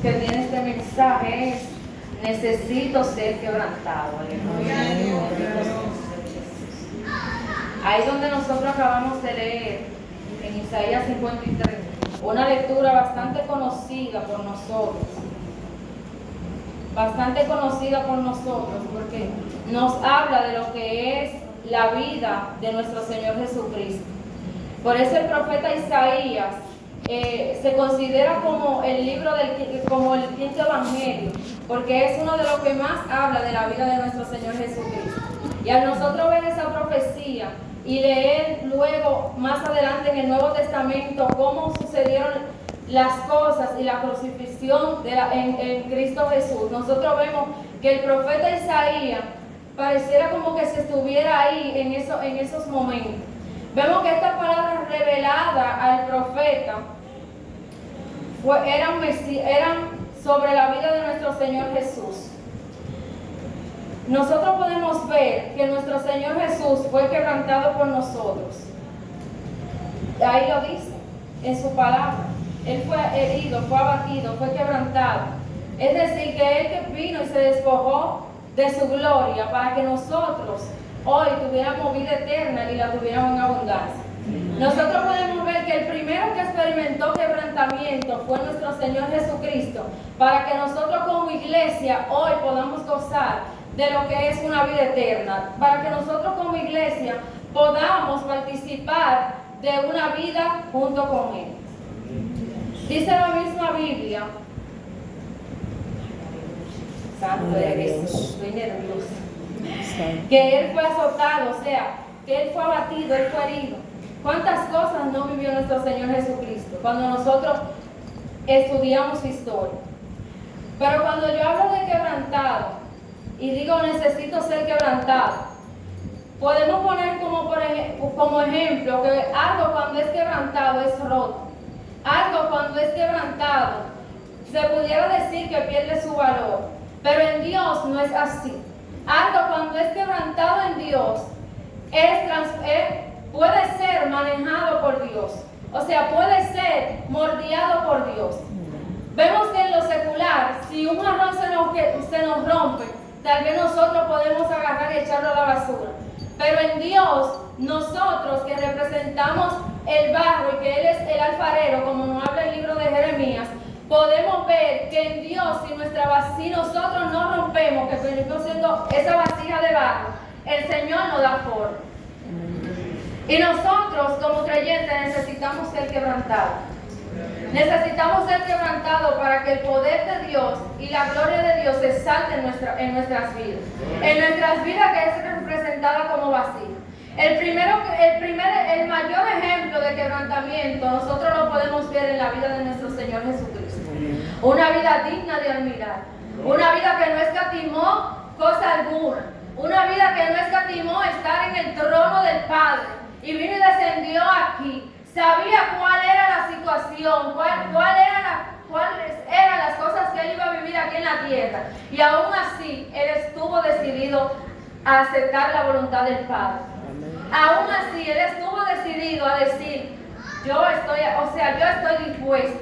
que tiene este mensaje es: necesito ser quebrantado. Ahí donde nosotros acabamos de leer, en Isaías 53, una lectura bastante conocida por nosotros. Porque nos habla de lo que es la vida de nuestro Señor Jesucristo. Por eso el profeta Isaías se considera como el libro como el quinto evangelio, porque es uno de los que más habla de la vida de nuestro Señor Jesucristo. Y al nosotros ver esa profecía y leer luego más adelante en el Nuevo Testamento cómo sucedieron las cosas y la crucifixión en Cristo Jesús, nosotros vemos que el profeta Isaías pareciera como que se estuviera ahí en esos momentos. Vemos que esta palabra revelada al profeta eran sobre la vida de nuestro Señor Jesús. Nosotros podemos ver que nuestro Señor Jesús fue quebrantado por nosotros. Ahí lo dice en su palabra. Él fue herido, fue abatido, fue quebrantado. Es decir, que Él que vino y se despojó de su gloria para que nosotros hoy tuviéramos vida eterna y la tuviéramos en abundancia. Nosotros podemos ver que el primero que experimentó quebrantamiento fue nuestro Señor Jesucristo, para que nosotros como iglesia hoy podamos gozar de lo que es una vida eterna, para que nosotros como iglesia podamos participar de una vida junto con Él. Dice la misma Biblia, Santo eres, estoy nerviosa, que Él fue azotado, o sea, que Él fue abatido, Él fue herido. ¿Cuántas cosas no vivió nuestro Señor Jesucristo cuando nosotros estudiamos su historia? Pero cuando yo hablo de quebrantado y digo necesito ser quebrantado, podemos poner como ejemplo que algo cuando es quebrantado es roto. Algo cuando es quebrantado se pudiera decir que pierde su valor, pero en Dios no es así. Algo cuando es quebrantado en Dios puede ser manejado por Dios, o sea, puede ser moldeado por Dios. Vemos que en lo secular, si un arroz se nos rompe, tal vez nosotros podemos agarrar y echarlo a la basura. Pero en Dios, nosotros que representamos el barro y que Él es el alfarero, como nos habla el libro de Jeremías, podemos ver que en Dios, si nosotros no rompemos, que venimos siendo esa vasija de barro, el Señor nos da forma. Y nosotros como creyentes necesitamos ser quebrantados. Necesitamos ser quebrantados para que el poder de Dios y la gloria de Dios se salte en nuestras vidas. En nuestras vidas, que es representada como vasija. El mayor ejemplo de quebrantamiento nosotros lo podemos ver en la vida de nuestro Señor Jesucristo. Una vida digna de admirar. Una vida que no escatimó cosa alguna. Una vida que no escatimó estar en el trono del Padre. Y vino y descendió aquí. Sabía cuál era la situación, cuáles eran las cosas que Él iba a vivir aquí en la tierra. Y aún así, Él estuvo decidido a aceptar la voluntad del Padre. Aún así, Él estuvo decidido a decir, yo estoy dispuesto.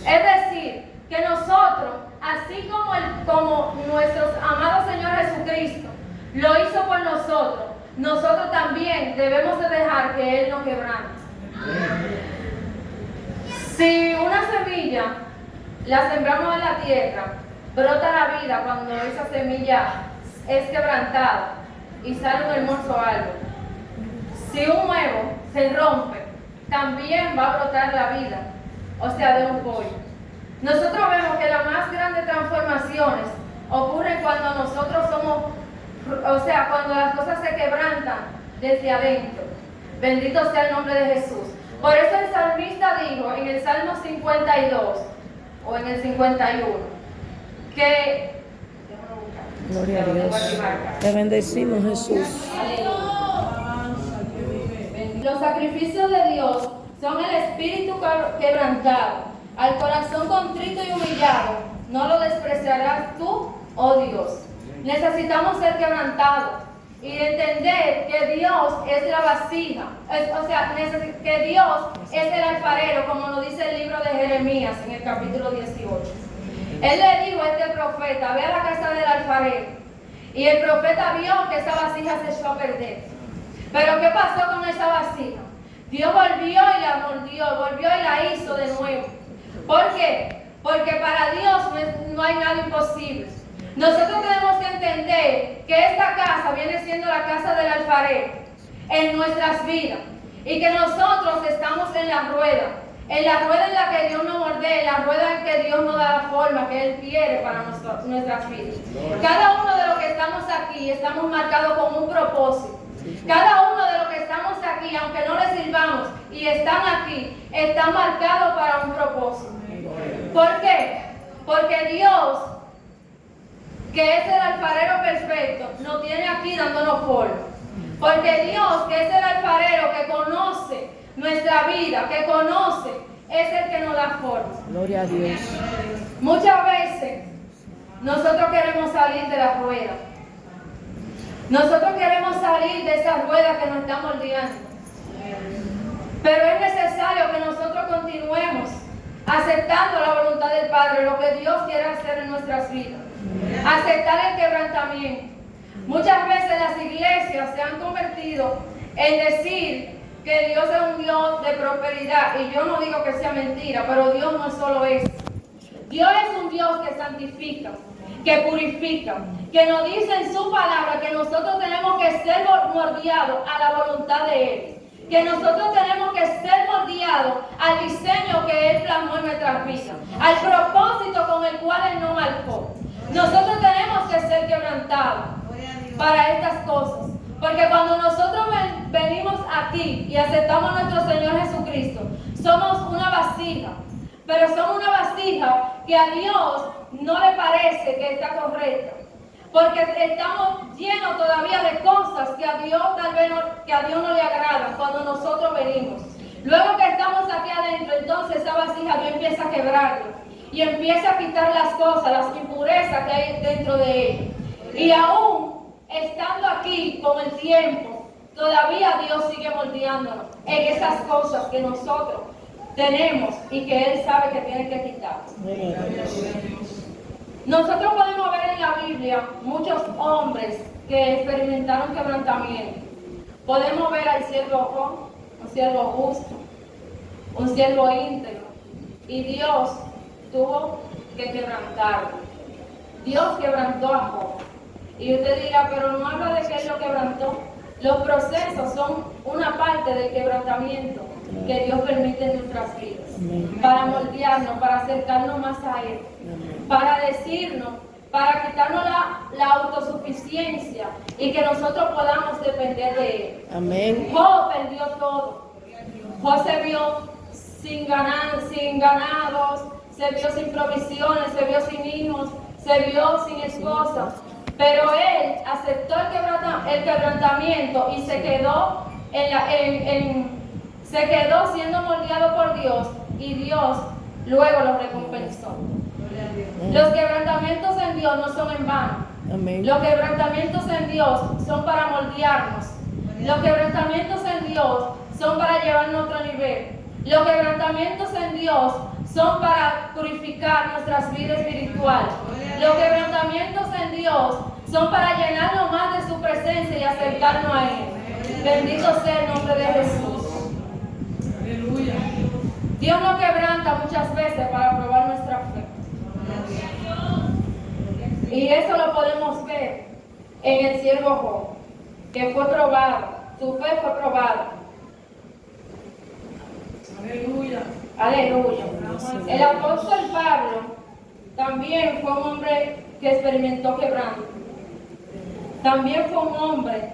Es decir, que nosotros, así como nuestro amado Señor Jesucristo lo hizo por nosotros también debemos de dejar que Él nos quebrante. Si una semilla la sembramos en la tierra, brota la vida cuando esa semilla es quebrantada y sale un hermoso árbol. Si un huevo se rompe, también va a brotar la vida, o sea, de un pollo. Nosotros vemos que las más grandes transformaciones ocurren cuando nosotros cuando las cosas se quebrantan desde adentro. Bendito sea el nombre de Jesús. Por eso el salmista dijo en el Salmo 52 o en el 51 que gloria a Dios. Te bendecimos, Jesús. Los sacrificios de Dios son el espíritu quebrantado, al corazón contrito y humillado. No lo despreciarás tú, oh Dios. Necesitamos ser quebrantados y entender que Dios es la vasija, que Dios es el alfarero, como nos dice el libro de Jeremías en el capítulo 18. Él le dijo a este profeta, ve a la casa del alfarero. Y el profeta vio que esa vasija se echó a perder. Pero ¿qué pasó con esa vasija? Dios volvió y la moldeó, volvió y la hizo de nuevo. ¿Por qué? Porque para Dios no hay nada imposible. Nosotros tenemos que entender que esta casa viene siendo la casa del alfarero en nuestras vidas. Y que nosotros estamos en la rueda en la que Dios nos mordee, en la rueda en que Dios nos da la forma que Él quiere para nuestras vidas. Cada uno de los que estamos aquí estamos marcados con un propósito. Cada uno de los que estamos aquí, aunque no les sirvamos y están aquí, están marcados para un propósito. ¿Por qué? Porque Dios, que es el alfarero perfecto, nos tiene aquí dándonos forma. Porque Dios, que es el alfarero que conoce nuestra vida, que conoce, es el que nos da forma. Gloria a Dios. Muchas veces nosotros queremos salir de la rueda. Nosotros queremos salir de esa rueda que nos está moldeando. Pero es necesario que nosotros continuemos aceptando la voluntad del Padre, lo que Dios quiere hacer en nuestras vidas. Aceptar el quebrantamiento. Muchas veces las iglesias se han convertido en decir que Dios es un Dios de prosperidad. Y yo no digo que sea mentira, pero Dios no es solo eso. Dios es un Dios que santifica, que purifica, que nos dice en su palabra que nosotros tenemos que ser moldeados a la voluntad de Él. Que nosotros tenemos que ser moldeados al diseño que Él plasmó en nuestras vidas, al propósito con el cual Él nos marcó. Nosotros tenemos que ser quebrantados para estas cosas. Porque cuando nosotros venimos aquí y aceptamos a nuestro Señor Jesucristo, somos una vasija. Pero somos una vasija que a Dios no le parece que está correcta. Porque estamos llenos todavía de cosas que a Dios tal vez no le agradan cuando nosotros venimos. Luego que estamos aquí adentro, entonces esa vasija Dios empieza a quebrarla. Y empieza a quitar las cosas, las impurezas que hay dentro de ella. Y aún estando aquí con el tiempo, todavía Dios sigue moldeándonos en esas cosas que nosotros tenemos y que Él sabe que tiene que quitar. Nosotros podemos ver en la Biblia muchos hombres que experimentaron quebrantamiento. Podemos ver al siervo Job, un siervo justo, un siervo íntegro, y Dios tuvo que quebrantarlo. Dios quebrantó a Job. Y usted dirá, pero no habla de que Él lo quebrantó. Los procesos son una parte del quebrantamiento que Dios permite en nuestras vidas. Para moldearnos, para acercarnos más a Él. Para decirnos, para quitarnos la autosuficiencia y que nosotros podamos depender de Él. Amén. Job perdió todo. Job se vio sin ganados, se vio sin provisiones, se vio sin hijos, se vio sin esposas. Pero él aceptó el quebrantamiento y se quedó siendo moldeado por Dios, y Dios luego lo recompensó. Los quebrantamientos en Dios no son en vano. Amén. Los quebrantamientos en Dios son para moldearnos. Los quebrantamientos en Dios son para llevarnos a otro nivel. Los quebrantamientos en Dios son para purificar nuestras vidas espirituales. Los quebrantamientos en Dios son para llenarnos más de su presencia y acercarnos a Él. Bendito sea el nombre de Jesús. Aleluya. Dios nos quebranta muchas veces para probar nuestra fe. Y eso lo podemos ver en el siervo Job, que fue probado. Su fe fue probada. Aleluya. Aleluya. El apóstol Pablo también fue un hombre que experimentó quebranto. También fue un hombre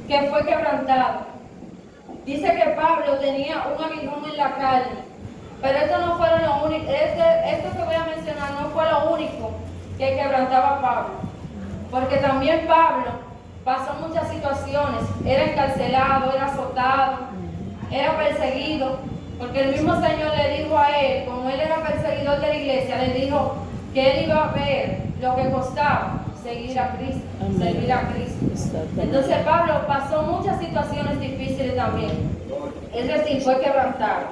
que fue quebrantado. Dice que Pablo tenía un aguijón en la carne. Pero esto no fue lo único. Esto que voy a mencionar no fue lo único que quebrantaba a Pablo. Porque también Pablo pasó muchas situaciones. Era encarcelado, era azotado, era perseguido. Porque el mismo Señor le dijo a él, como él era perseguidor de la iglesia, le dijo que él iba a ver lo que costaba seguir a Cristo, servir a Cristo. Entonces Pablo pasó muchas situaciones difíciles también. Es decir, fue quebrantado.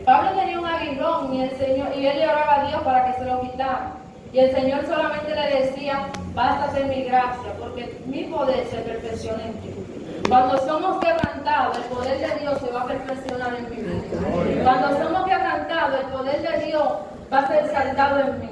Pablo tenía un aguijón y él le oraba a Dios para que se depositar. Y el Señor solamente le decía, bástate en mi gracia, porque mi poder se perfecciona en ti. Cuando somos quebrantados, el poder de Dios se va a perfeccionar en mi vida. Cuando somos quebrantados, el poder de Dios va a ser exaltado en mí.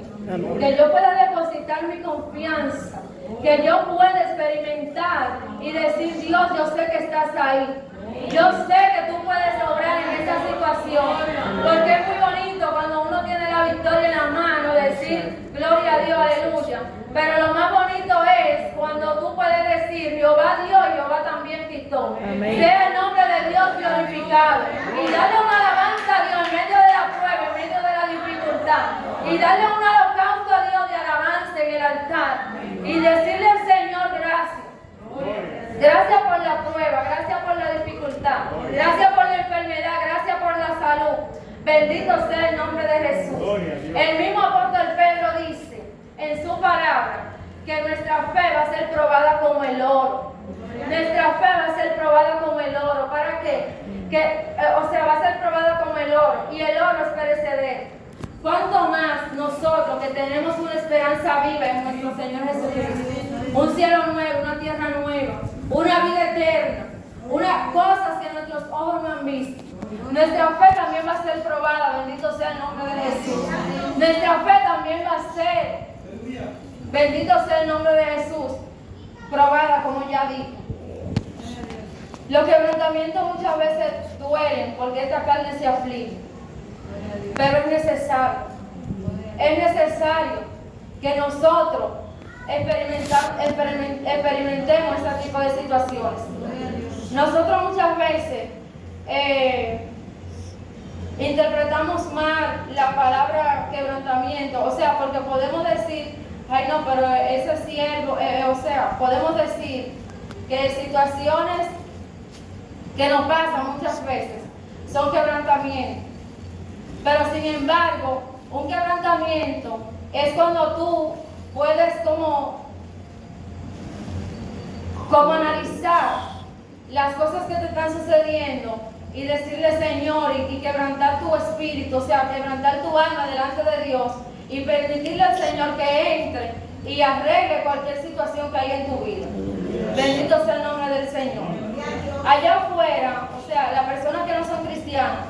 Que yo pueda depositar mi confianza, que yo pueda experimentar y decir, Dios, yo sé que estás ahí. Yo sé que tú puedes obrar en esta situación, porque es muy bonito cuando uno tiene la victoria en la mano, decir, gloria a Dios, aleluya. Pero lo más bonito es cuando tú puedes decir, Jehová dio y Jehová también quitó. Sea el nombre de Dios glorificado. Y darle una alabanza a Dios en medio de la prueba, en medio de la dificultad. Y darle un holocausto a Dios de alabanza en el altar. Y decirle al Señor, gracias. Gracias por la prueba, gracias por la dificultad, gracias por la enfermedad, gracias por la salud. Bendito sea el nombre de Jesús. El mismo apóstol Pedro dice en su palabra que nuestra fe va a ser probada como el oro. Nuestra fe va a ser probada como el oro. ¿Para qué? Va a ser probada como el oro. Y el oro es perecedero. ¿Cuánto más nosotros que tenemos una esperanza viva en nuestro Señor Jesucristo? Un cielo nuevo, una tierra nueva, una vida eterna, cosas que nuestros ojos no han visto. Nuestra fe también va a ser probada, bendito sea el nombre de Jesús. Nuestra fe también va a ser, bendito sea el nombre de Jesús, probada, como ya dije. Los quebrantamientos muchas veces duelen porque esta carne se aflige, pero es necesario que nosotros experimentemos este tipo de situaciones. Nosotros muchas veces interpretamos mal la palabra quebrantamiento, porque podemos decir, ay no, pero ese siervo, podemos decir que situaciones que nos pasan muchas veces son quebrantamientos, pero sin embargo, un quebrantamiento es cuando tú puedes como analizar las cosas que te están sucediendo y decirle, Señor, y quebrantar tu espíritu, quebrantar tu alma delante de Dios y permitirle al Señor que entre y arregle cualquier situación que haya en tu vida. Bendito sea el nombre del Señor. Allá afuera, las personas que no son cristianas,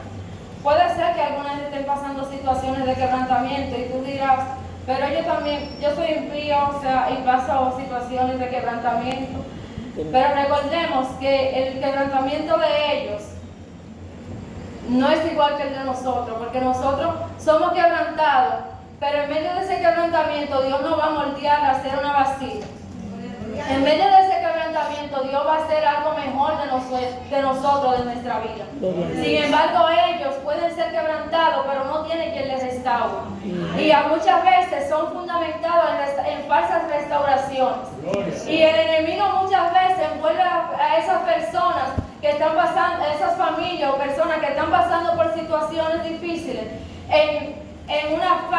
puede ser que algunas estén pasando situaciones de quebrantamiento y tú dirás, pero yo soy impío, y paso situaciones de quebrantamiento. Pero recordemos que el quebrantamiento de ellos no es igual que el de nosotros, porque nosotros somos quebrantados, pero en medio de ese quebrantamiento Dios nos va a moldear a hacer una vasija. En medio de ese quebrantamiento Dios va a hacer algo mejor de nosotros, de nuestra vida. Sin embargo, ellos pueden ser quebrantados, pero no tienen quien les restaure. Y muchas veces son fundamentados en falsas restauraciones. Y el enemigo muchas veces envuelve a esas personas que están pasando, a esas familias o personas que están pasando por situaciones difíciles en una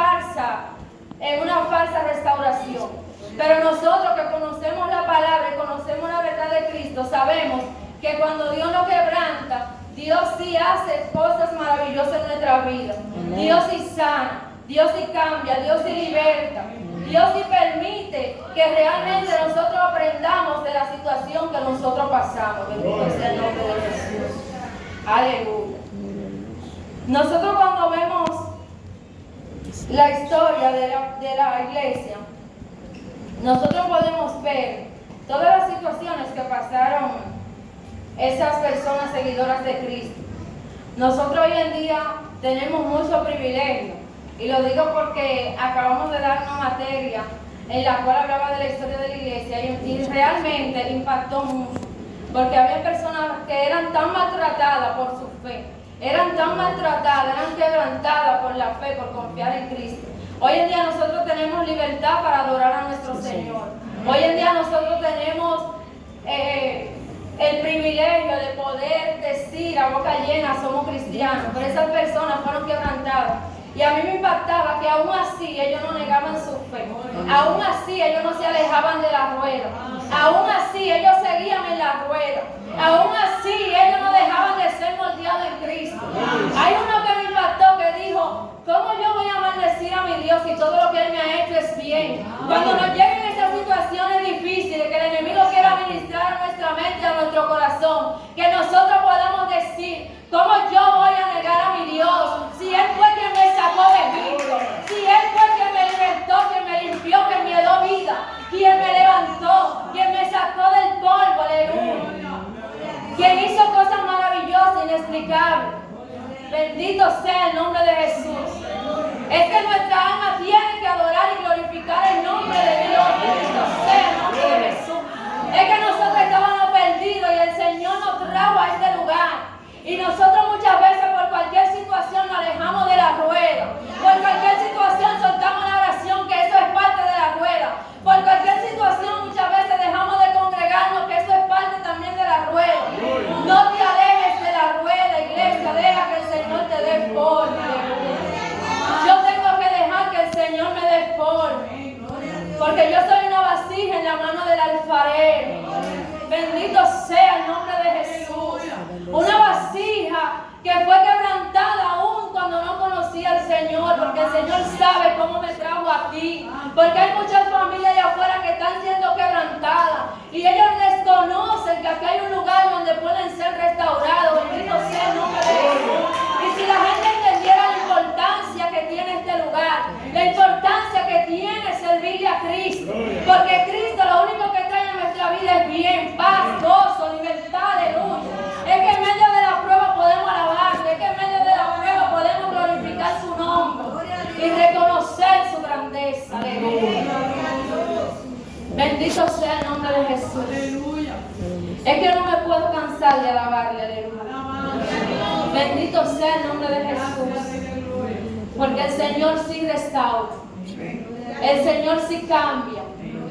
falsa restauración. Pero nosotros que conocemos la palabra y conocemos la verdad de Cristo, sabemos que cuando Dios nos quebranta, Dios sí hace cosas maravillosas en nuestra vida. Dios sí sana, Dios sí cambia, Dios sí liberta. Dios sí permite que realmente nosotros aprendamos de la situación que nosotros pasamos. Bendito sea el nombre de Jesús. Aleluya. Nosotros cuando vemos la historia de la iglesia, nosotros podemos ver todas las situaciones que pasaron esas personas seguidoras de Cristo. Nosotros hoy en día tenemos mucho privilegio, y lo digo porque acabamos de dar una materia en la cual hablaba de la historia de la iglesia y realmente impactó mucho, porque había personas que eran tan maltratadas por su fe, eran tan maltratadas, eran quebrantadas por la fe, por confiar en Cristo. Hoy en día nosotros tenemos libertad para adorar a nuestro Señor. Hoy en día nosotros tenemos el privilegio de poder decir a boca llena, somos cristianos, pero esas personas fueron quebrantadas. Y a mí me impactaba que aún así ellos no negaban su fe, aún así ellos no se alejaban de la rueda, aún así ellos seguían en la rueda, aún así ellos no dejaban de ser moldeados en Cristo. Hay uno que me impactó que dijo, ¿cómo yo voy a maldecir a mi Dios si todo lo que bien. Cuando nos lleguen esas situaciones difíciles, que el enemigo quiera ministrar a nuestra mente, a nuestro corazón, que nosotros podamos decir, ¿cómo yo voy a negar a mi Dios? Si Él fue quien me sacó de Egipto, si Él fue quien me libertó, quien me limpió, quien me dio vida, quien me levantó, quien me sacó del polvo, aleluya, quien hizo cosas maravillosas, inexplicables. Bendito sea el nombre de Jesús. Es que nuestra alma tiene que adorar y glorificar el nombre de Dios. Bendito sea el nombre de Jesús. Es que nosotros estábamos perdidos y el Señor nos trajo a este lugar. Y nosotros muchas veces por cualquier situación nos alejamos de la rueda. Por cualquier situación soltamos la oración, que eso es parte de la rueda. Por cualquier situación muchas veces dejamos de congregarnos, que eso es parte también de la rueda. No te alejes de la rueda, iglesia. Deja que el Señor te dé forma. Yo tengo que dejar que el Señor me dé forma. Porque yo soy una vasija en la mano del alfarero. Bendito sea el nombre de Jesús. Una vasija que fue quebrantada aún cuando no conocía al Señor, porque el Señor sabe cómo me trajo aquí. Porque hay muchas familias allá afuera que están siendo quebrantadas y ellos desconocen que aquí hay un lugar donde pueden ser restaurados. Bendito sea el nombre de Jesús. Y si la gente entendiera la importancia que tiene este lugar, la importancia que tiene servirle a Cristo, porque Cristo lo único que trae en nuestra vida es bien, paz, gozo, libertad, aleluya. Es que en medio de la prueba podemos alabarle, es que en medio de la prueba podemos glorificar su nombre y reconocer su grandeza, aleluya. Bendito sea el nombre de Jesús. Es que no me puedo cansar de alabarle, aleluya. Bendito sea el nombre de Jesús. Porque el Señor sí restaura. El Señor sí cambia.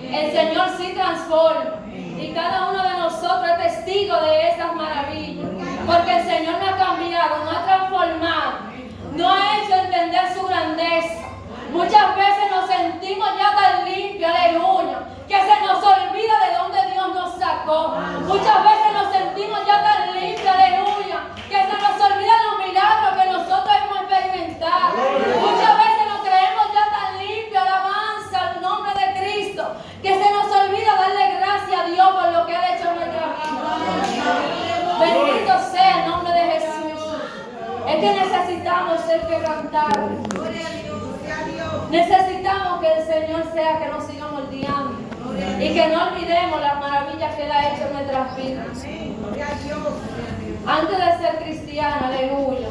El Señor sí transforma. Y cada uno de nosotros es testigo de esas maravillas. Porque el Señor me ha cambiado, me ha transformado, nos ha hecho entender su grandeza. Muchas veces nos sentimos ya tan limpios, aleluya, que se nos olvida de dónde Dios nos sacó. Muchas veces nos sentimos ya tan limpios, aleluya, que se nos olvidan los milagros que nosotros hemos experimentado. Muchas veces nos creemos ya tan limpios, alabanza al nombre de Cristo, que se nos olvida darle gracias a Dios por lo que ha hecho en nuestra vida. Bendito sea el nombre de Jesús. Es que necesitamos ser quebrantados. Necesitamos que el Señor sea que nos siga moldeando y que no olvidemos las maravillas que Él ha hecho en nuestras vidas. Antes de ser cristiana, aleluya,